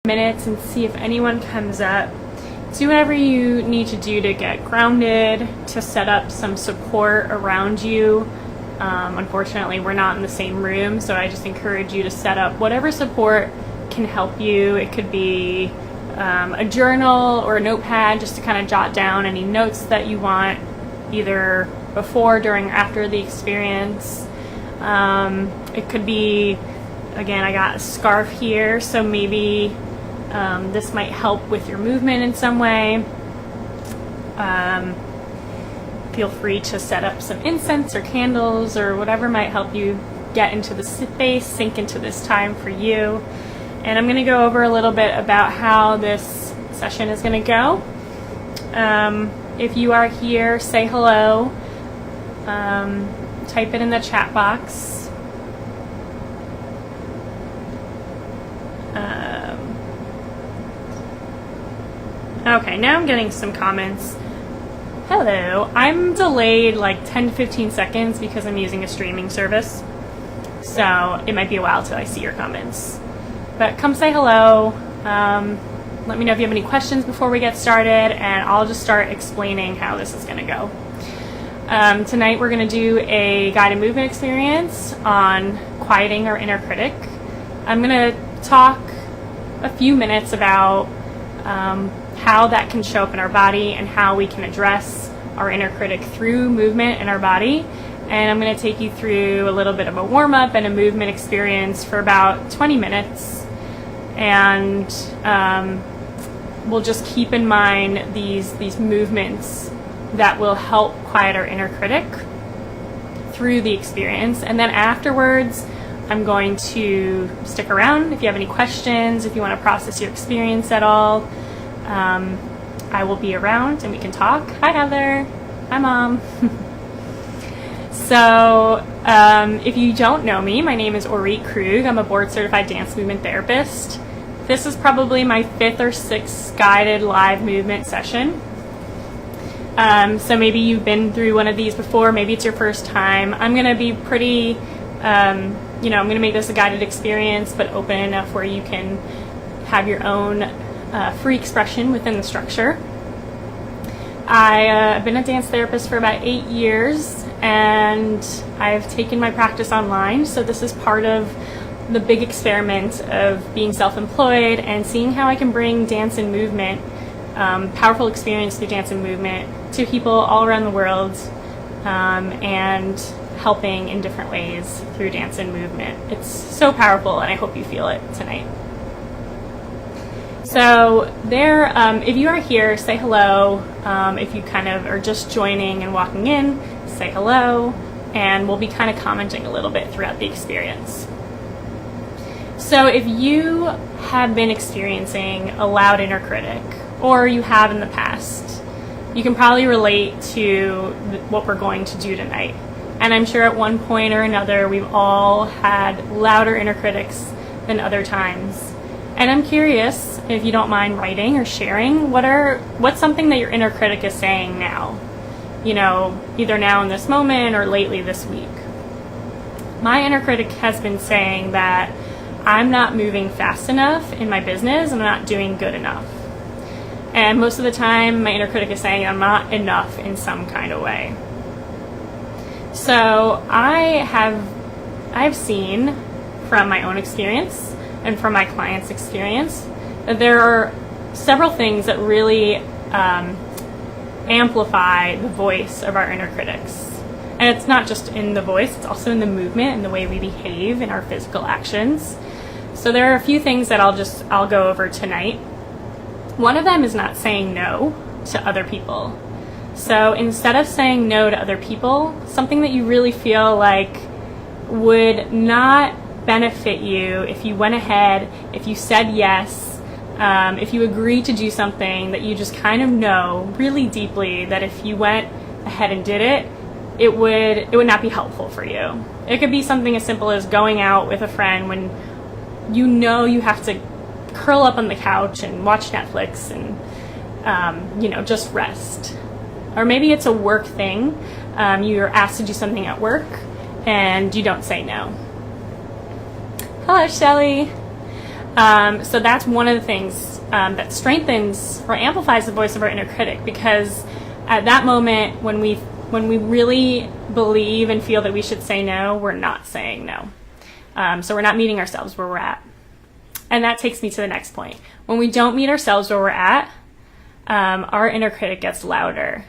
minutes and see if anyone comes up. Do whatever you need to do to get grounded, to set up some support around you. Unfortunately, we're not in the same room, so I just encourage you to set up whatever support can help you. It could be a journal or a notepad just to kind of jot down any notes that you want, either before, during, or after the experience. It could be, again, I got a scarf here, so maybe this might help with your movement in some way. Feel free to set up some incense or candles or whatever might help you get into the space, sink into this time for you. And I'm going to go over a little bit about how this session is going to go. If you are here, say hello. Type it in the chat box. Okay, now I'm getting some comments. Hello. I'm delayed like 10 to 15 seconds because I'm using a streaming service. So it might be a while till I see your comments. But come say hello. Let me know if you have any questions before we get started, and I'll just start explaining how this is going to go. Tonight we're going to do a guided movement experience on quieting our inner critic. I'm going to talk a few minutes about how that can show up in our body and how we can address our inner critic through movement in our body. And I'm going to take you through a little bit of a warm-up and a movement experience for about 20 minutes. And we'll just keep in mind these movements that will help quiet our inner critic through the experience. And then afterwards, I'm going to stick around if you have any questions, if you want to process your experience at all. I will be around and we can talk. Hi, Heather. Hi, Mom. So, if you don't know me, my name is Orit Krug. I'm a board-certified dance movement therapist. This is probably my 5th or 6th guided live movement session. So maybe you've been through one of these before, maybe it's your first time. I'm going to be pretty, I'm going to make this a guided experience, but open enough where you can have your own free expression within the structure. I've been a dance therapist for about 8 years, and I've taken my practice online, so this is part of the big experiment of being self-employed and seeing how I can bring dance and movement, powerful experience through dance and movement, to people all around the world, and helping in different ways through dance and movement. It's so powerful, and I hope you feel it tonight. So if you are here, say hello. If you kind of are just joining and walking in, say hello, and we'll be kind of commenting a little bit throughout the experience. So if you have been experiencing a loud inner critic, or you have in the past, you can probably relate to what we're going to do tonight. And I'm sure at one point or another, we've all had louder inner critics than other times. And I'm curious, if you don't mind writing or sharing, what's something that your inner critic is saying now? Either now in this moment or lately this week. My inner critic has been saying that I'm not moving fast enough in my business and I'm not doing good enough. And most of the time, my inner critic is saying I'm not enough in some kind of way. So I've seen from my own experience and from my clients' experience that there are several things that really amplify the voice of our inner critics. And it's not just in the voice, it's also in the movement and the way we behave in our physical actions. So there are a few things that I'll go over tonight. One of them is not saying no to other people. So instead of saying no to other people, something that you really feel like would not benefit you if you went ahead, if you said yes, if you agreed to do something that you just kind of know really deeply that if you went ahead and did it, it would not be helpful for you. It could be something as simple as going out with a friend when you know you have to curl up on the couch and watch Netflix and just rest. Or maybe it's a work thing. You're asked to do something at work and you don't say no. Hello, Shelly. So that's one of the things that strengthens or amplifies the voice of our inner critic, because at that moment when we really believe and feel that we should say no, we're not saying no. So we're not meeting ourselves where we're at. And that takes me to the next point. When we don't meet ourselves where we're at, our inner critic gets louder.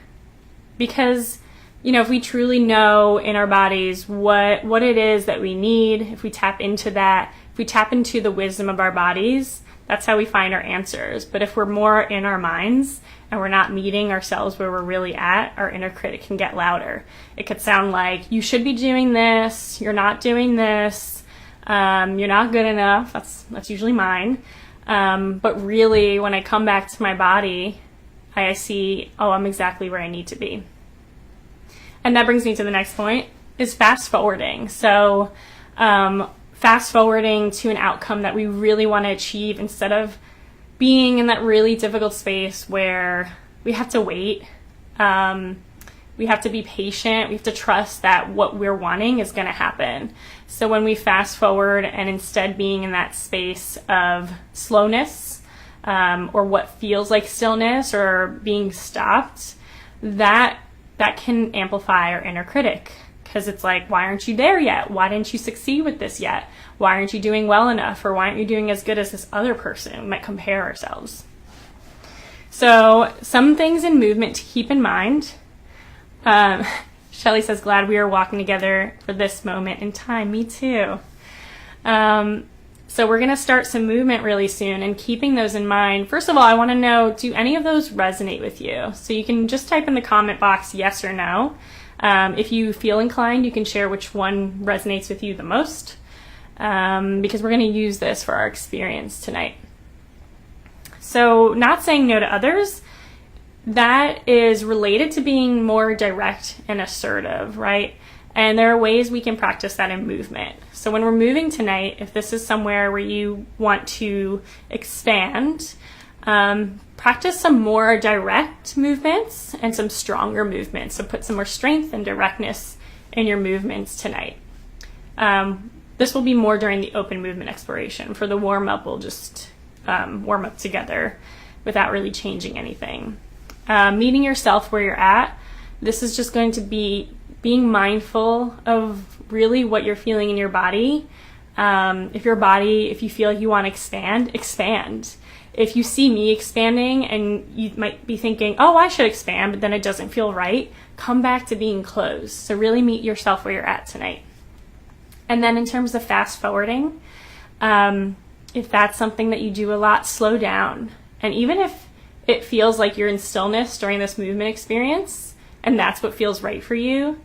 Because, if we truly know in our bodies what it is that we need, if we tap into that, if we tap into the wisdom of our bodies, that's how we find our answers. But if we're more in our minds and we're not meeting ourselves where we're really at, our inner critic can get louder. It could sound like, you should be doing this, you're not doing this, you're not good enough. That's usually mine. But really, when I come back to my body, I see, I'm exactly where I need to be. And that brings me to the next point, is fast forwarding. So fast forwarding to an outcome that we really want to achieve, instead of being in that really difficult space where we have to wait. We have to be patient. We have to trust that what we're wanting is going to happen. So when we fast forward and instead being in that space of slowness, or what feels like stillness or being stopped, that can amplify our inner critic. Because it's like, why aren't you there yet? Why didn't you succeed with this yet? Why aren't you doing well enough? Or why aren't you doing as good as this other person? We might compare ourselves. So some things in movement to keep in mind. Shelly says, glad we are walking together for this moment in time. Me too. So we're going to start some movement really soon, and keeping those in mind. First of all, I want to know, do any of those resonate with you? So you can just type in the comment box yes or no. If you feel inclined, you can share which one resonates with you the most, because we're going to use this for our experience tonight. So not saying no to others, that is related to being more direct and assertive, right? And there are ways we can practice that in movement. So when we're moving tonight, if this is somewhere where you want to expand, practice some more direct movements and some stronger movements. So put some more strength and directness in your movements tonight. This will be more during the open movement exploration. For the warm-up, we'll just warm up together without really changing anything. Meeting yourself where you're at. This is just going to be being mindful of really what you're feeling in your body. If you feel like you want to expand. If you see me expanding and you might be thinking, I should expand, but then it doesn't feel right, come back to being closed. So really meet yourself where you're at tonight. And then in terms of fast forwarding, if that's something that you do a lot, slow down. And even if it feels like you're in stillness during this movement experience, and that's what feels right for you,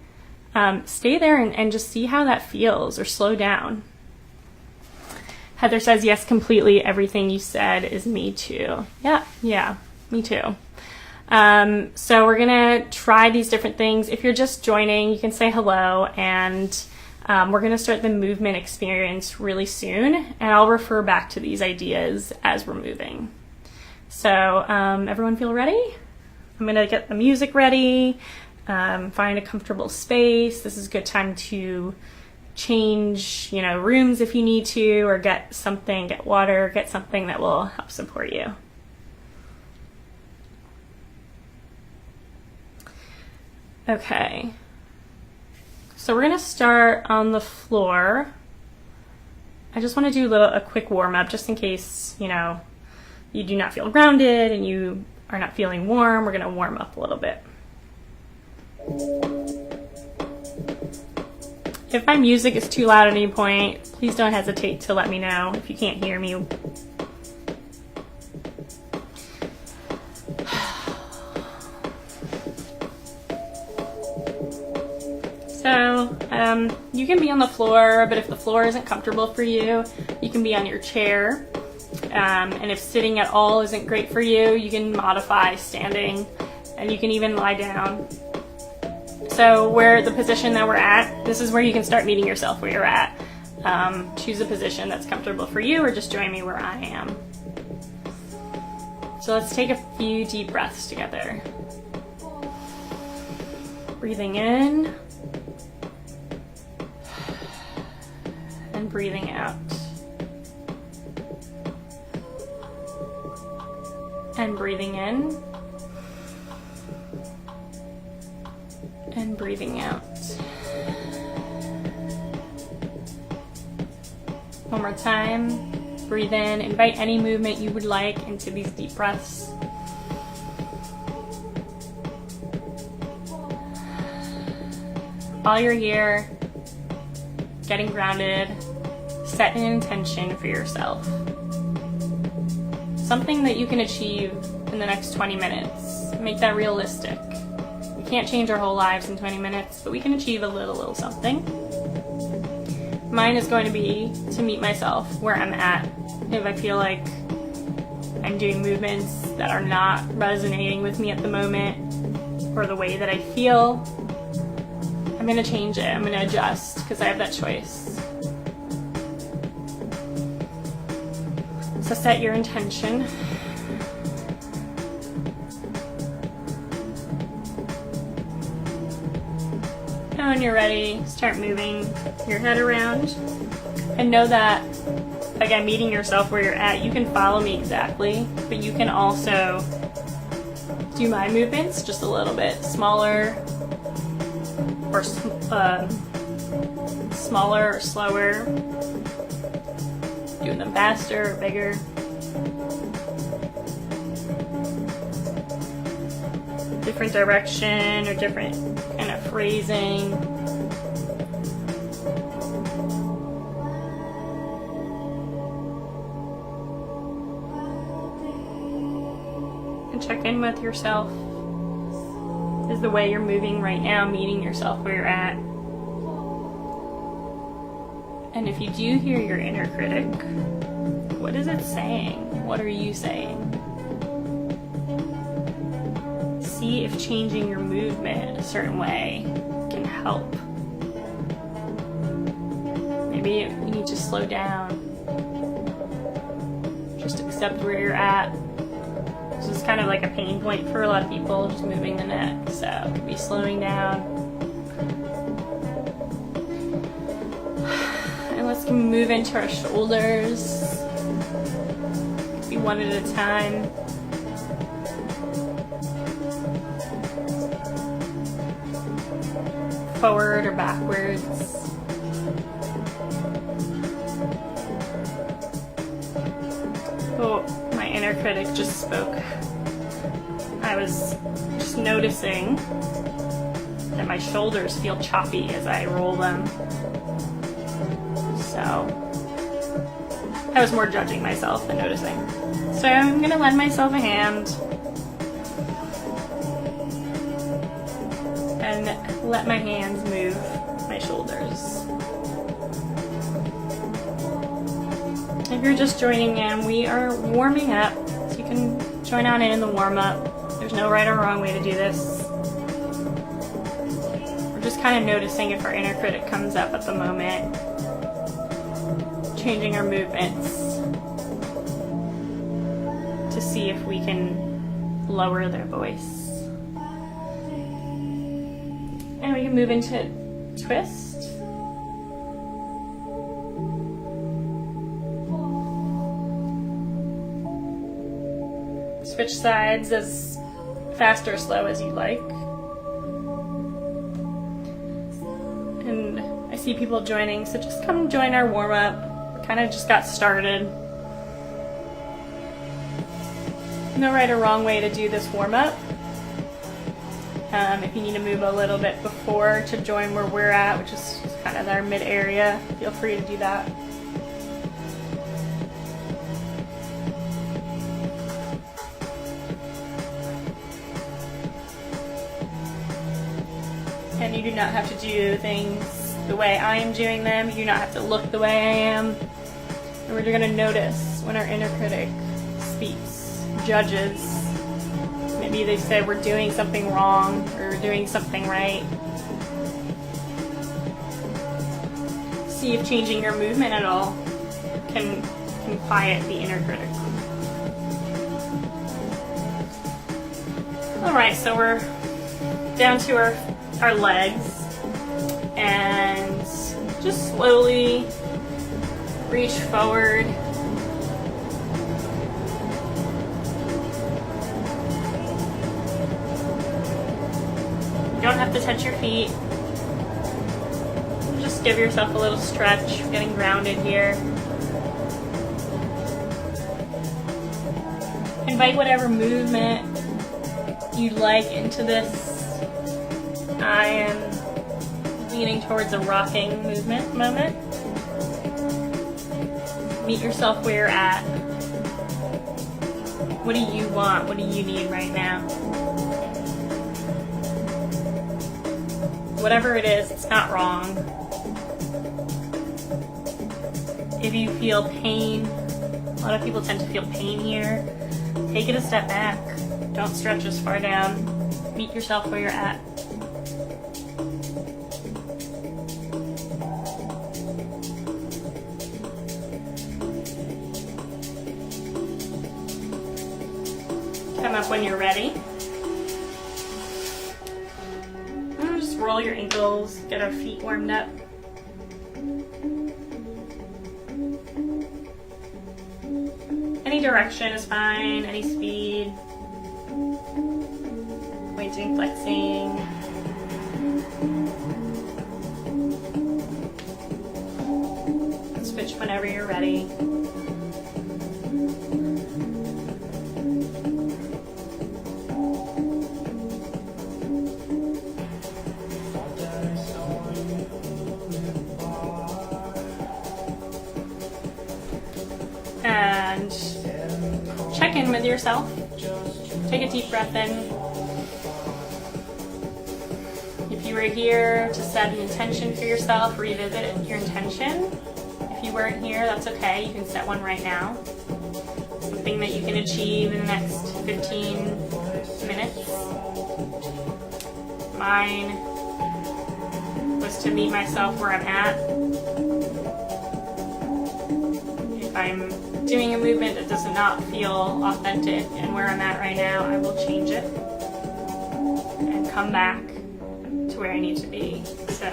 stay there and just see how that feels, or slow down. Heather says, yes, completely. Everything you said is me too. Yeah, me too. So we're going to try these different things. If you're just joining, you can say hello, and we're going to start the movement experience really soon, and I'll refer back to these ideas as we're moving. So everyone feel ready? I'm going to get the music ready, find a comfortable space. This is a good time to change, rooms if you need to, or get water, get something that will help support you. Okay. So we're going to start on the floor. I just want to do a quick warm up just in case, you do not feel grounded and you are not feeling warm. We're going to warm up a little bit. If my music is too loud at any point, please don't hesitate to let me know if you can't hear me. So you can be on the floor, but if the floor isn't comfortable for you, you can be on your chair. And if sitting at all isn't great for you, you can modify standing, and you can even lie down. So where the position that we're at, this is where you can start meeting yourself where you're at. Choose a position that's comfortable for you, or just join me where I am. So let's take a few deep breaths together. Breathing in and breathing out. And breathing in. And breathing out. One more time. Breathe in. Invite any movement you would like into these deep breaths. While you're here, getting grounded, set an intention for yourself. Something that you can achieve in the next 20 minutes. Make that realistic. We can't change our whole lives in 20 minutes, but we can achieve a little something. Mine is going to be to meet myself where I'm at. If I feel like I'm doing movements that are not resonating with me at the moment, or the way that I feel, I'm going to change it. I'm going to adjust because I have that choice. So set your intention. And when you're ready, start moving your head around. And know that, again, meeting yourself where you're at, you can follow me exactly, but you can also do my movements just a little bit smaller or smaller or slower. Doing them faster or bigger. Different direction or different kind of phrasing. And check in with yourself. Is the way you're moving right now meeting yourself where you're at? And if you do hear your inner critic, what is it saying? What are you saying? See if changing your movement a certain way can help. Maybe you need to slow down. Just accept where you're at. This is kind of like a pain point for a lot of people, just moving the neck. So it could be slowing down. Let's move into our shoulders. Be one at a time. Forward or backwards. Oh, my inner critic just spoke. I was just noticing that my shoulders feel choppy as I roll them. So I was more judging myself than noticing. So I'm going to lend myself a hand and let my hands move my shoulders. If you're just joining in, we are warming up, so you can join on in the warm-up. There's no right or wrong way to do this. We're just kind of noticing if our inner critic comes up at the moment. Changing our movements to see if we can lower their voice. And we can move into twist. Switch sides as fast or slow as you like. And I see people joining, so just come join our warm-up. Kind of just got started. No right or wrong way to do this warm-up. If you need to move a little bit before to join where we're at, which is kind of our mid area, feel free to do that. And you do not have to do things the way I am doing them. You do not have to look the way I am. And we're going to notice when our inner critic speaks, judges. Maybe they say we're doing something wrong or doing something right. See if changing your movement at all can quiet the inner critic. Alright, so we're down to our legs. And just slowly reach forward. don't have to touch your feet. Just give yourself a little stretch, getting grounded here. Invite whatever movement you'd like into this. I am leaning towards a rocking moment. Meet yourself where you're at. What do you want? What do you need right now? Whatever it is, it's not wrong. If you feel pain, a lot of people tend to feel pain here, take it a step back. Don't stretch as far down. Meet yourself where you're at. Come up when you're ready. And just roll your ankles, get our feet warmed up. Any direction is fine, any speed. Pointing, flexing. Switch whenever you're ready. And check in with yourself. Take a deep breath in. If you were here to set an intention for yourself, revisit your intention. If you weren't here, that's okay. You can set one right now. Something that you can achieve in the next 15 minutes. Mine was to meet myself where I'm at. If I'm doing a movement that does not feel authentic and where I'm at right now, I will change it and come back to where I need to be. So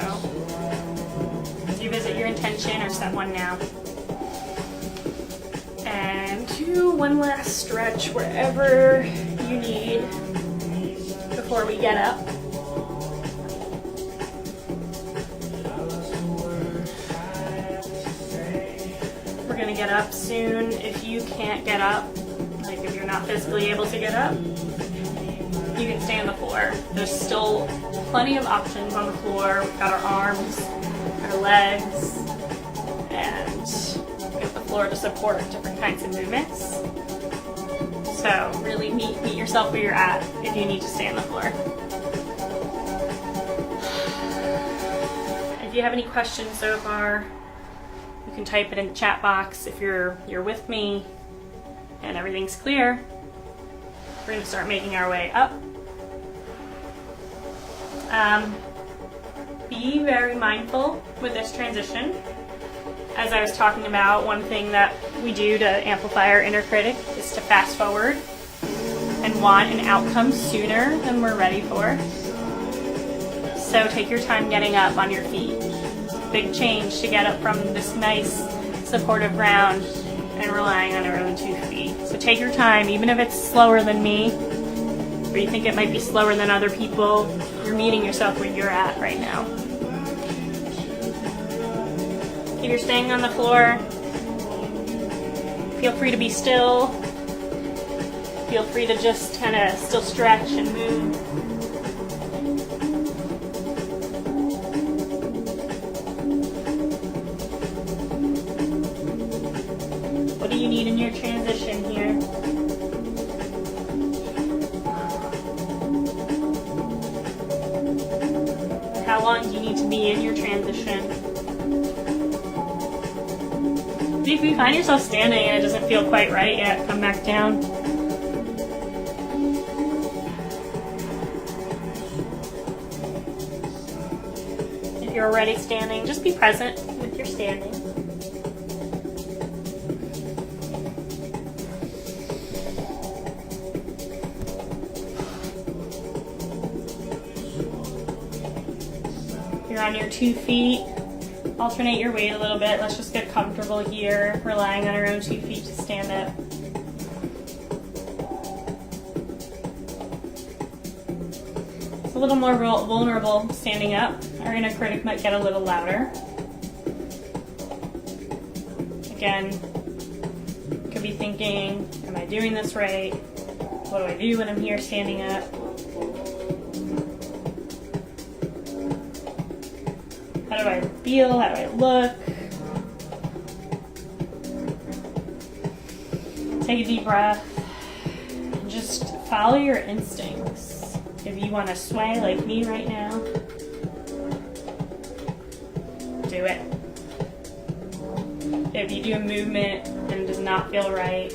revisit your intention or set one now. And do one last stretch wherever you need before we get up. We're gonna get up soon. If you can't get up, like if you're not physically able to get up, you can stay on the floor. There's still plenty of options on the floor. We've got our arms, our legs, and we have the floor to support different kinds of movements. So really meet yourself where you're at if you need to stay on the floor. If you have any questions so far, you can type it in the chat box. If you're with me and everything's clear, we're going to start making our way up. Be very mindful with this transition. As I was talking about, one thing that we do to amplify our inner critic is to fast forward and want an outcome sooner than we're ready for. So take your time getting up on your feet. Big change to get up from this nice supportive ground and relying on our own 2 feet. So take your time, even if it's slower than me, or you think it might be slower than other people, you're meeting yourself where you're at right now. If you're staying on the floor, feel free to be still. Feel free to just kind of still stretch and move. What do you need in your transition here? How long do you need to be in your transition? If you find yourself standing and it doesn't feel quite right yet, come back down. If you're already standing, just be present with your standing. You're on your 2 feet. Alternate your weight a little bit. Let's just get comfortable here, relying on our own 2 feet to stand up. It's a little more vulnerable standing up. Our inner critic might get a little louder. Again, could be thinking, am I doing this right? What do I do when I'm here standing up? How do I feel? How do I look? Take a deep breath. And just follow your instincts. If you want to sway like me right now, do it. If you do a movement and it does not feel right,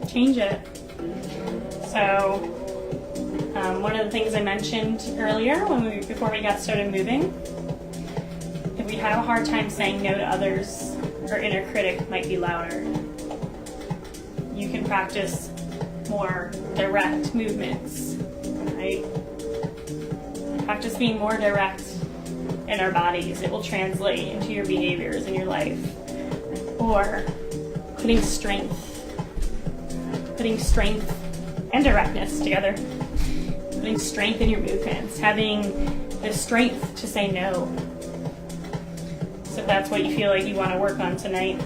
change it. So, one of the things I mentioned earlier before we got started moving, if we have a hard time saying no to others, our inner critic might be louder. You can practice more direct movements, right? Practice being more direct in our bodies. It will translate into your behaviors in your life. Or putting strength and directness together. Putting strength in your movements. Having the strength to say no. So if that's what you feel like you want to work on tonight,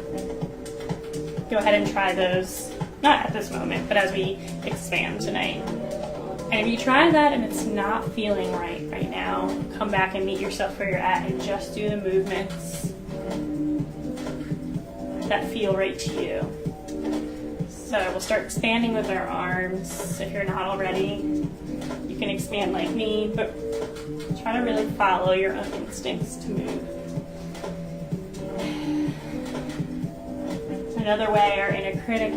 go ahead and try those. Not at this moment, but as we expand tonight. And if you try that and it's not feeling right now, come back and meet yourself where you're at and just do the movements that feel right to you. So we'll start expanding with our arms. If you're not already, you can expand like me, but try to really follow your own instincts to move. Another way our inner critic,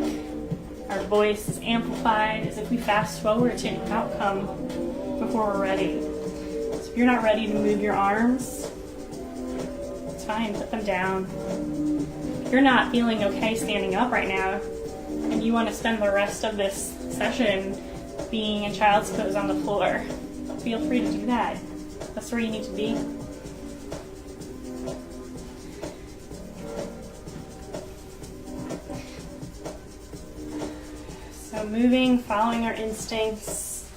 our voice is amplified is if we fast forward to an outcome before we're ready. So if you're not ready to move your arms, it's fine, put them down. If you're not feeling okay standing up right now, and you want to spend the rest of this session being in child's pose on the floor, feel free to do that. That's where you need to be. So moving, following our instincts.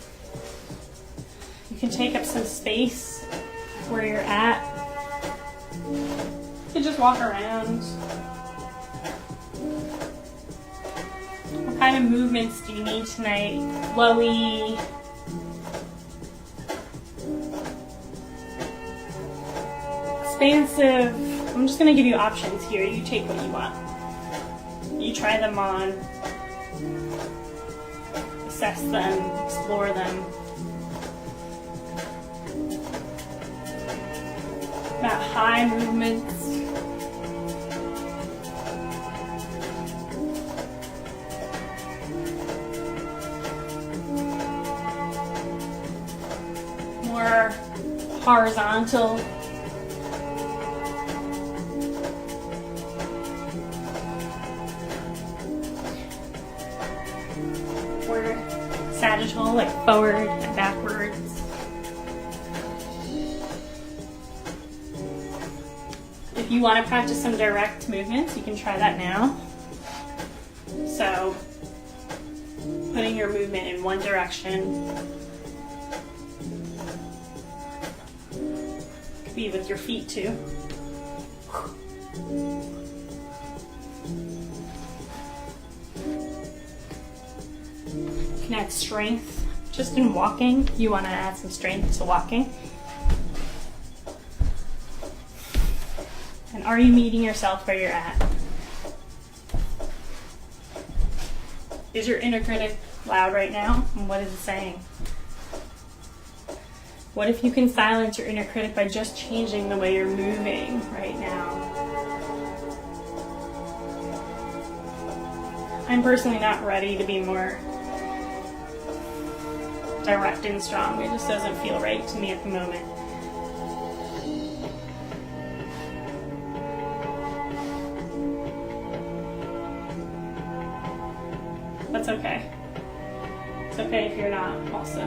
You can take up some space where you're at. You can just walk around. What kind of movements do you need tonight? Flowy, expansive. I'm just going to give you options here. You take what you want. You try them on. Assess them. Explore them. About high movements. More horizontal. Or sagittal, like forward and backwards. If you want to practice some direct movements, you can try that now. So, putting your movement in one direction. Could be with your feet too. You can add strength. Just in walking, you want to add some strength to walking. And are you meeting yourself where you're at? Is your inner critic loud right now? And what is it saying? What if you can silence your inner critic by just changing the way you're moving right now? I'm personally not ready to be more direct and strong. It just doesn't feel right to me at the moment. That's okay. It's okay if you're not also.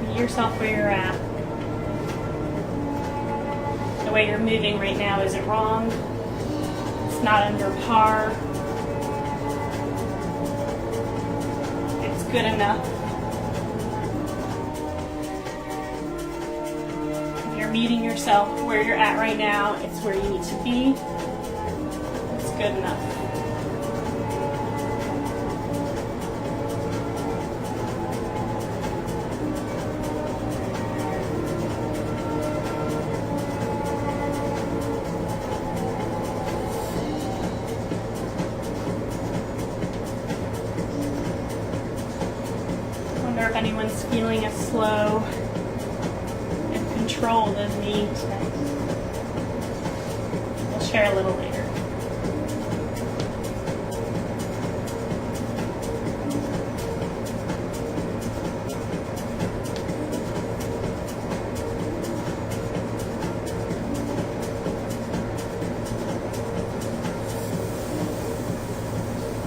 Meet yourself where you're at. way you're moving right now isn't wrong. It's not under par. It's good enough. If you're meeting yourself where you're at right now, it's where you need to be. It's good enough. If anyone's feeling as slow and controlled as me tonight. We'll share a little later.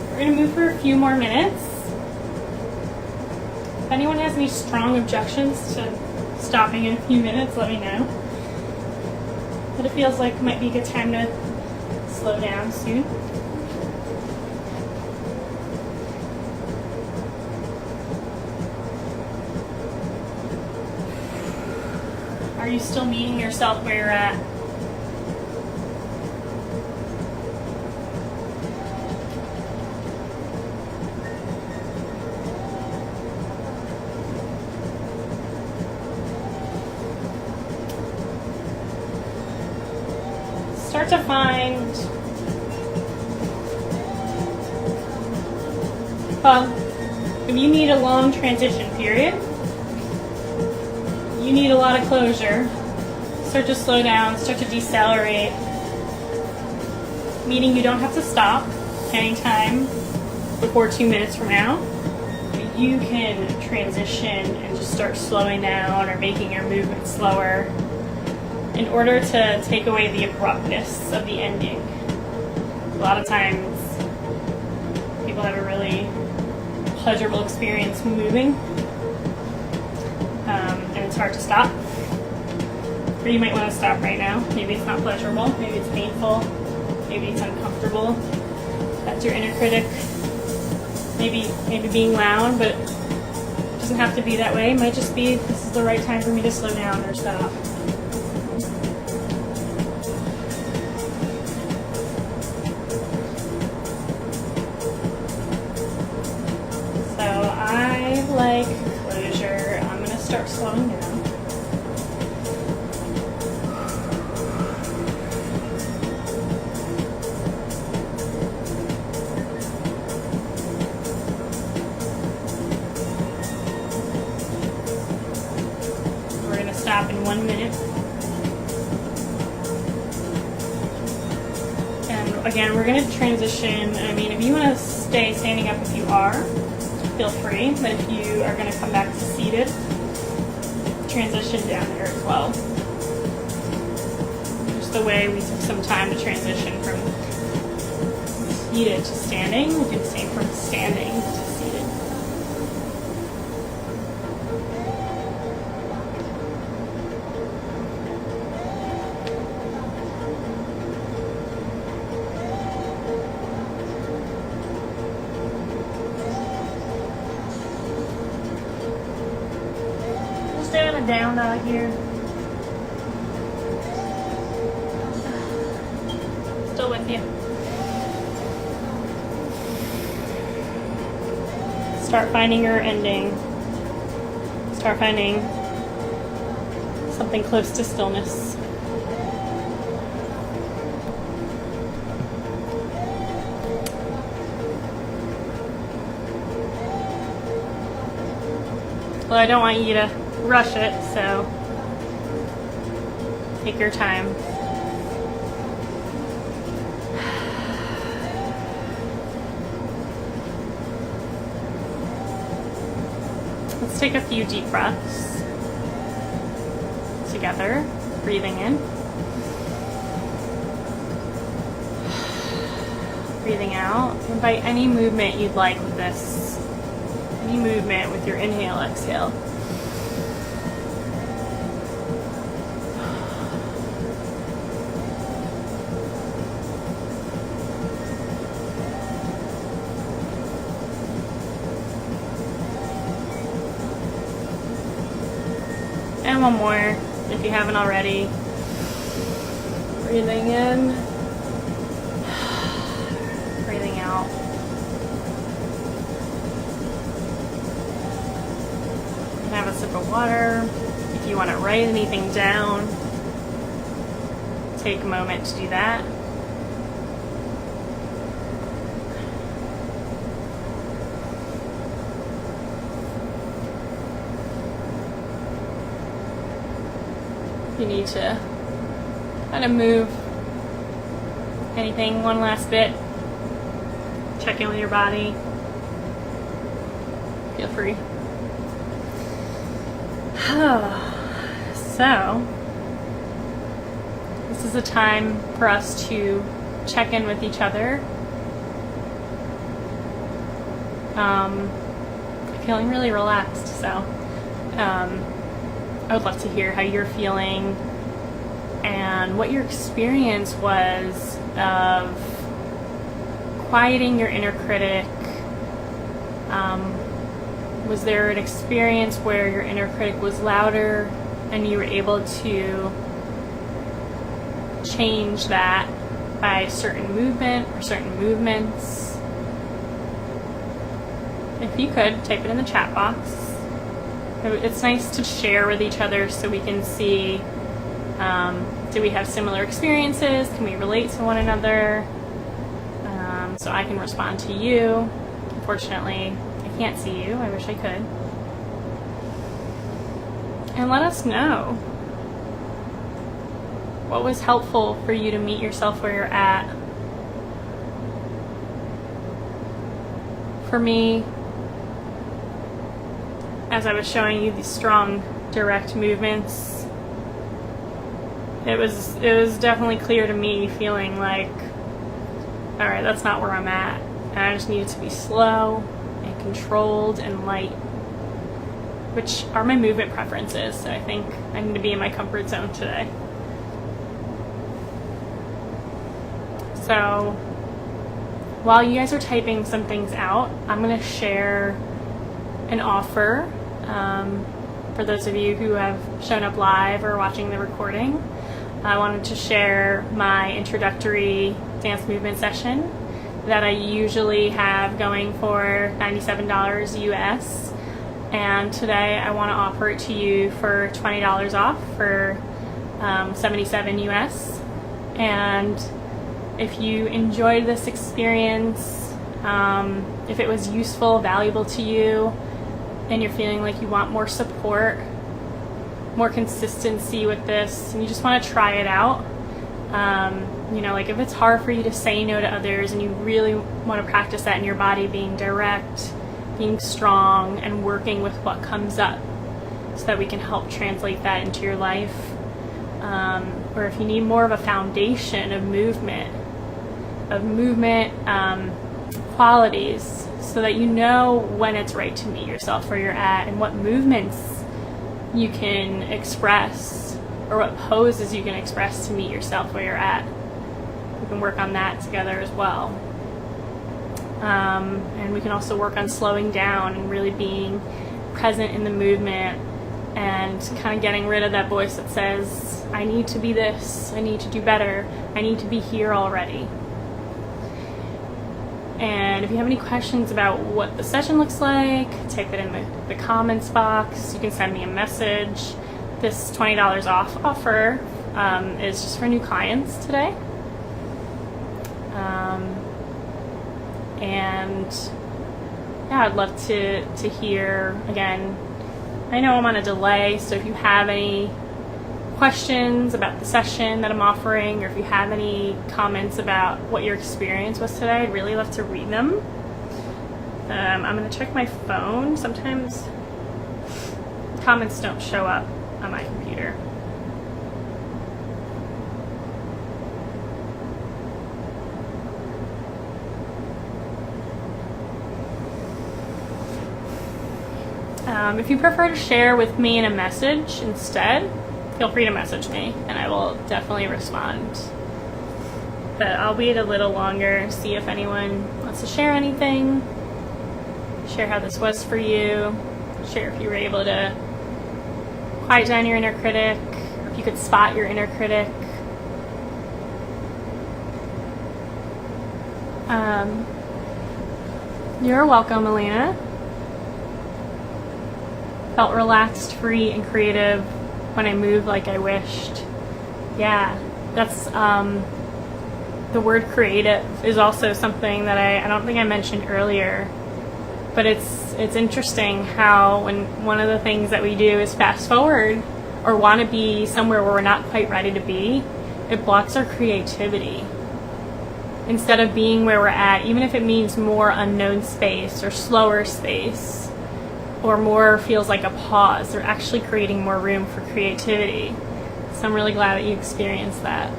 We're going to move for a few more minutes. If anyone has any strong objections to stopping in a few minutes, let me know. But it feels like it might be a good time to slow down soon. Are you still meeting yourself where you're at? Start to find, if you need a long transition period, you need a lot of closure, start to slow down, start to decelerate, meaning you don't have to stop anytime before 2 minutes from now. You can transition and just start slowing down or making your movement slower, in order to take away the abruptness of the ending. A lot of times, people have a really pleasurable experience moving, and it's hard to stop. Or you might want to stop right now. Maybe it's not pleasurable, maybe it's painful, maybe it's uncomfortable. That's your inner critic. Maybe being loud, but it doesn't have to be that way. It might just be, this is the right time for me to slow down or stop. Like closure, I'm going to start slowing down. We're going to stop in 1 minute. And again, we're going to transition. I mean, if you want to stay standing up, if you are, feel free, but if you are going to come back to seated, transition down there as well. Just the way we took some time to transition from seated to standing, we'll do the same from standing to seated. Down a down dog here. Still with you. Start finding your ending. Start finding something close to stillness. Well, I don't want you to rush it, so take your time. Let's take a few deep breaths together, breathing in, breathing out. Invite any movement you'd like with this, any movement with your inhale, exhale. And one more, if you haven't already. Breathing in, breathing out. You can have a sip of water. If you want to write anything down, take a moment to do that. You need to kind of move anything one last bit. Check in with your body. Feel free. So, this is a time for us to check in with each other. Feeling really relaxed, so I would love to hear how you're feeling and what your experience was of quieting your inner critic. Was there an experience where your inner critic was louder and you were able to change that by a certain movement or certain movements? If you could, type it in the chat box. It's nice to share with each other so we can see, do we have similar experiences? Can we relate to one another? So I can respond to you. Unfortunately, I can't see you. I wish I could. And let us know what was helpful for you to meet yourself where you're at. For me, as I was showing you these strong, direct movements, it was definitely clear to me, feeling like, all right, that's not where I'm at. And I just need it to be slow and controlled and light, which are my movement preferences. So I think I need to be in my comfort zone today. So while you guys are typing some things out, I'm going to share an offer. For those of you who have shown up live or watching the recording, I wanted to share my introductory dance movement session that I usually have going for $97 US, and today I want to offer it to you for $20 off for $77 US. And if you enjoyed this experience, if it was useful, valuable to you, and you're feeling like you want more support, more consistency with this, and you just want to try it out, like if it's hard for you to say no to others and you really want to practice that in your body, being direct, being strong, and working with what comes up so that we can help translate that into your life, or if you need more of a foundation of movement qualities, so that you know when it's right to meet yourself where you're at and what movements you can express or what poses you can express to meet yourself where you're at. We can work on that together as well. And we can also work on slowing down and really being present in the movement and kind of getting rid of that voice that says, I need to be this, I need to do better, I need to be here already. And if you have any questions about what the session looks like, type it in the comments box. You can send me a message. This $20 off offer is just for new clients today. And yeah, I'd love to hear, again, I know I'm on a delay, so if you have any questions about the session that I'm offering, or if you have any comments about what your experience was today, I'd really love to read them. I'm going to check my phone. Sometimes comments don't show up on my computer. If you prefer to share with me in a message instead, feel free to message me and I will definitely respond. But I'll wait a little longer, see if anyone wants to share anything, share how this was for you, share if you were able to quiet down your inner critic, or if you could spot your inner critic. You're welcome, Elena. Felt relaxed, free, and creative when I moved like I wished. Yeah, that's the word creative is also something that I don't think I mentioned earlier, but it's interesting how when one of the things that we do is fast forward or want to be somewhere where we're not quite ready to be, it blocks our creativity. Instead of being where we're at, even if it means more unknown space or slower space or more feels like a pause, they're actually creating more room for creativity. So I'm really glad that you experienced that.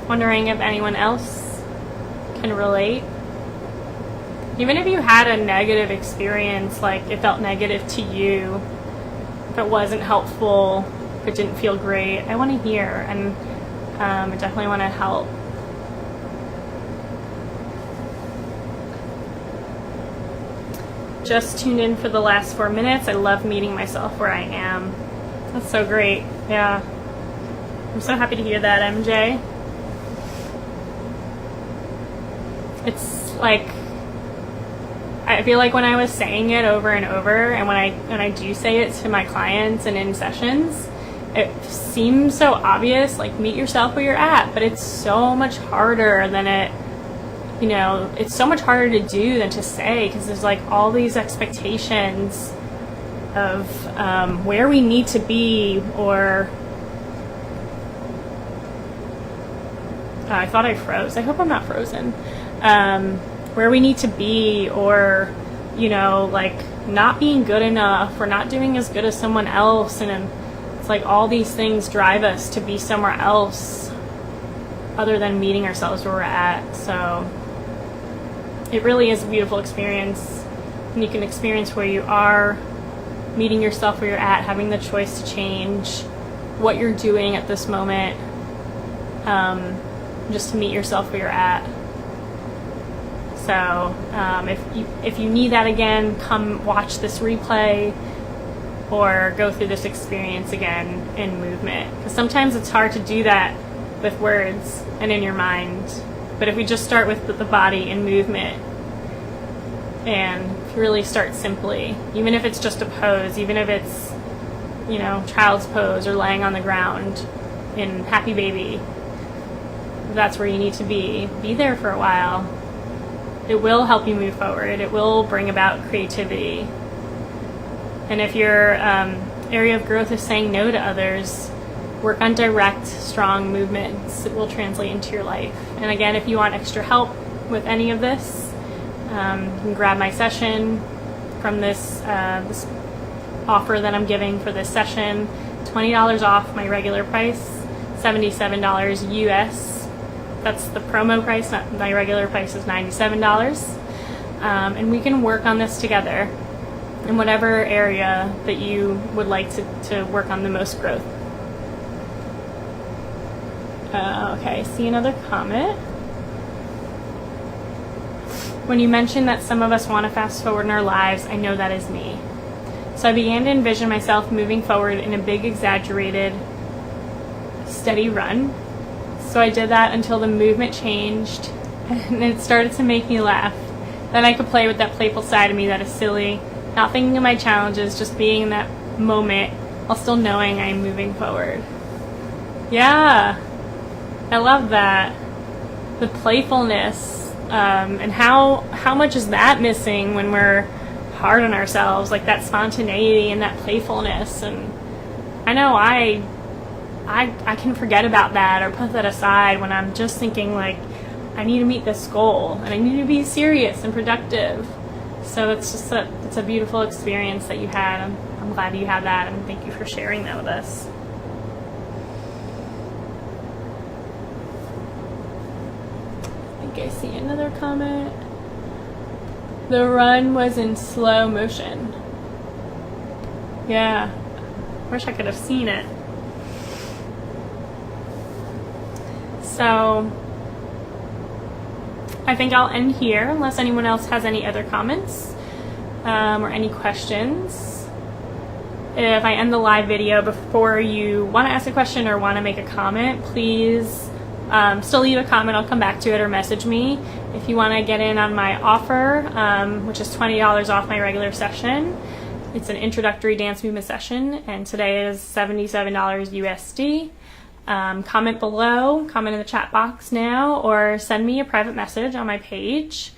Wondering if anyone else can relate. Even if you had a negative experience, like it felt negative to you, if it wasn't helpful, if it didn't feel great, I want to hear, and I definitely want to help. Just tuned in for the last 4 minutes. I love meeting myself where I am. That's so great. Yeah. I'm so happy to hear that, MJ. It's like, I feel like when I was saying it over and over, and when I do say it to my clients and in sessions, it seems so obvious, like meet yourself where you're at, but it's so much harder than it's so much harder to do than to say, because there's like all these expectations of where we need to be, or I thought I froze. I hope I'm not frozen. Where we need to be, or like not being good enough, or not doing as good as someone else, and it's like all these things drive us to be somewhere else other than meeting ourselves where we're at. So it really is a beautiful experience, and you can experience where you are, meeting yourself where you're at, having the choice to change what you're doing at this moment, just to meet yourself where you're at. So if you need that again, come watch this replay or go through this experience again in movement. Because sometimes it's hard to do that with words and in your mind. But if we just start with the body and movement and really start simply, even if it's just a pose, even if it's, child's pose or laying on the ground in happy baby, if that's where you need to be there for a while. It will help you move forward. It will bring about creativity. And if your area of growth is saying no to others, work on direct, strong movements. It will translate into your life. And again, if you want extra help with any of this, you can grab my session from this offer that I'm giving for this session. $20 off my regular price, $77 US. That's the promo price. My regular price is $97. And we can work on this together in whatever area that you would like to work on the most growth. Okay, see another comment. When you mentioned that some of us want to fast forward in our lives, I know that is me. So I began to envision myself moving forward in a big, exaggerated, steady run. So I did that until the movement changed, and it started to make me laugh. Then I could play with that playful side of me that is silly, not thinking of my challenges, just being in that moment while still knowing I'm moving forward. Yeah, I love that. The playfulness, and how much is that missing when we're hard on ourselves, like that spontaneity and that playfulness. And I know I can forget about that or put that aside when I'm just thinking like, I need to meet this goal and I need to be serious and productive. So it's a beautiful experience that you had. I'm glad you had that, and thank you for sharing that with us. I think I see another comment. The run was in slow motion. Yeah, wish I could have seen it. So I think I'll end here unless anyone else has any other comments. or any questions. If I end the live video before you want to ask a question or want to make a comment, please still leave a comment. I'll come back to it, or message me. If you want to get in on my offer, which is $20 off my regular session, it's an introductory dance movement session, and today is $77 USD. Comment below, comment in the chat box now, or send me a private message on my page.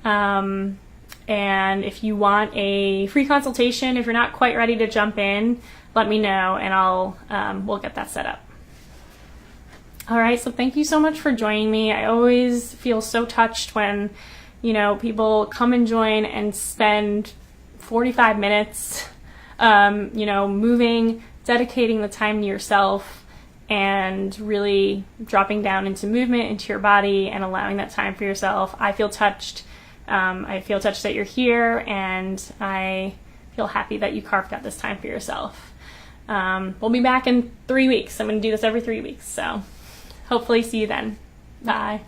And if you want a free consultation, if you're not quite ready to jump in, let me know, and we'll get that set up. All right, so thank you so much for joining me. I always feel so touched when, people come and join and spend 45 minutes, moving, dedicating the time to yourself, and really dropping down into movement, into your body, and allowing that time for yourself. I feel touched. I feel touched that you're here, and I feel happy that you carved out this time for yourself. We'll be back in 3 weeks. I'm going to do this every 3 weeks, so hopefully see you then. Bye.